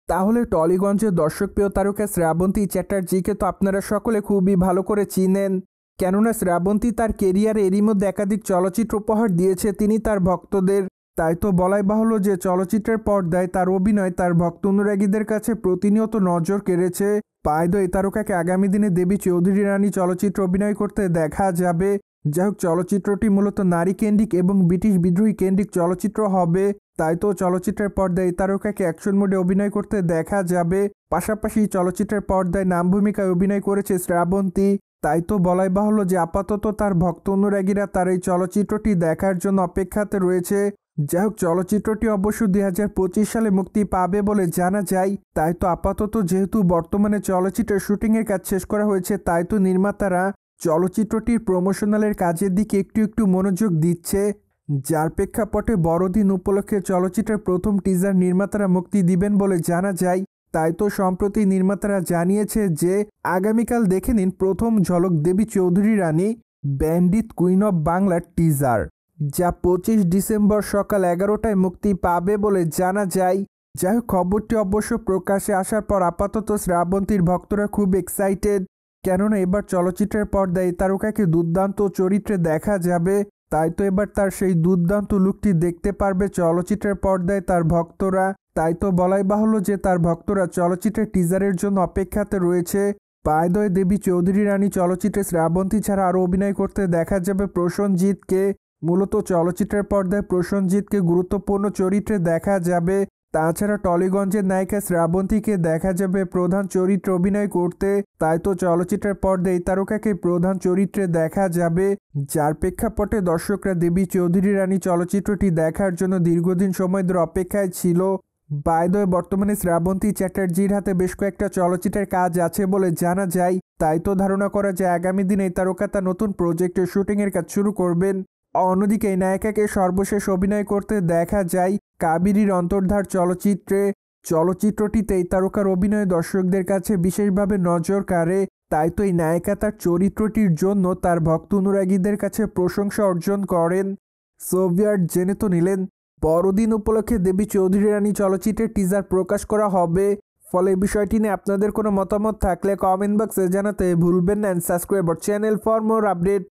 তাহলে টলিগঞ্জের দর্শকপ্রিয় তারকা শ্রাবন্তী চ্যাটার্জিকে তো আপনারা সকলে খুবই ভালো করে চিনেন, কেননা শ্রাবন্তী তার কেরিয়ারে এরই মধ্যে একাধিক চলচ্চিত্র উপহার দিয়েছে তিনি তার ভক্তদের। তাই তো বলাই বাহুল্য যে চলচ্চিত্রের পর্দায় তার অভিনয় তার ভক্ত অনুরাগীদের কাছে প্রতিনিয়ত নজর কেড়েছে। পায়দ এই তারকাকে আগামী দিনে দেবী চৌধুরী রানী চলচ্চিত্র অভিনয় করতে দেখা যাবে। যাই হোক, চলচ্চিত্রটি মূলত নারী কেন্দ্রিক এবং ব্রিটিশ বিদ্রোহী কেন্দ্রিক চলচ্চিত্র হবে। তাই তো চলচ্চিত্রের পর্দায় তারকাকে অ্যাকশন মোডে অভিনয় করতে দেখা যাবে। পাশাপাশি চলচ্চিত্রের পর্দায় নাম ভূমিকায় অভিনয় করেছে শ্রাবন্তী। তাই তো বলাই বাহুল্য যে আপাতত তার ভক্ত অনুরাগীরা তার এই চলচ্চিত্রটি দেখার জন্য অপেক্ষাতে রয়েছে। যাই হোক, চলচ্চিত্রটি অবশ্য 2025 সালে মুক্তি পাবে বলে জানা যায়। তাই তো আপাতত যেহেতু বর্তমানে চলচ্চিত্রের শুটিংয়ের কাজ শেষ করা হয়েছে, তাই তো নির্মাতারা চলচ্চিত্রটির প্রমোশনালের কাজের দিকে একটু একটু মনোযোগ দিচ্ছে, যার প্রেক্ষাপটে বড়দিন উপলক্ষে চলচ্চিত্রের প্রথম টিজার নির্মাতারা মুক্তি দিবেন বলে জানা যায়। তাই তো সম্প্রতি নির্মাতারা জানিয়েছে যে আগামীকাল দেখে নিন প্রথম ঝলক দেবী চৌধুরী রানী ব্যান্ডিট কুইন অফ বাংলার টিজার, যা 25 ডিসেম্বর সকাল 11টায় মুক্তি পাবে বলে জানা যায়। যাই হোক, খবরটি অবশ্য প্রকাশে আসার পর আপাতত শ্রাবন্তীর ভক্তরা খুব এক্সাইটেড, কেননা এবার চলচ্চিত্রের পর্দায় তারকাকে দুর্দান্ত চরিত্রে দেখা যাবে। তাই তো এবার তার সেই দুর্দান্ত লুকটি দেখতে পারবে চলচ্চিত্রের পর্দায় তার ভক্তরা। তাই তো বলাই বাহুল্য যে তার ভক্তরা চলচ্চিত্রের টিজারের জন্য অপেক্ষাতে রয়েছে। পায়দয় দেবী চৌধুরী রানী চলচ্চিত্রে শ্রাবন্তী ছাড়া আরও অভিনয় করতে দেখা যাবে প্রসেনজিৎকে। মূলত চলচ্চিত্রের পর্দায় প্রসেনজিৎকে গুরুত্বপূর্ণ চরিত্রে দেখা যাবে। তাছাড়া টলিগঞ্জের নায়িকা শ্রাবন্তীকে দেখা যাবে প্রধান চরিত্রে অভিনয় করতে। তাই তো চলচ্চিত্রের পর্দায় এই তারকাকে প্রধান চরিত্রে দেখা যাবে, যার প্রেক্ষাপটে দর্শকরা দেবী চৌধুরী রানী চলচ্চিত্রটি দেখার জন্য দীর্ঘদিন সময় ধরে অপেক্ষায় ছিল। বাই-দ্য-ওয়ে, বর্তমানে শ্রাবন্তী চ্যাটার্জির হাতে বেশ কয়েকটা চলচ্চিত্রের কাজ আছে বলে জানা যায়। তাই তো ধারণা করা যায় আগামী দিনে এই তারকা তার নতুন প্রজেক্টের শুটিংয়ের কাজ শুরু করবেন। অন্যদিকে এই নায়িকাকে সর্বশেষ অভিনয় করতে দেখা যায় কাবেরীর অন্তর্ধার চলচ্চিত্রে। চলচ্চিত্রটিতে এই তারকার অভিনয় দর্শকদের কাছে বিশেষভাবে নজর কাড়ে। তাই তো এই নায়িকা তার চরিত্রটির জন্য তার ভক্ত অনুরাগীদের কাছে প্রশংসা অর্জন করেন। সোভিয়েট জেনে তো নিলেন বড়দিন উপলক্ষে দেবী চৌধুরী রানী চলচ্চিত্রের টিজার প্রকাশ করা হবে। ফলে এই বিষয়টি নিয়ে আপনাদের কোনো মতামত থাকলে কমেন্ট বক্সে জানাতে ভুলবেন না। Subscribe our channel for more update.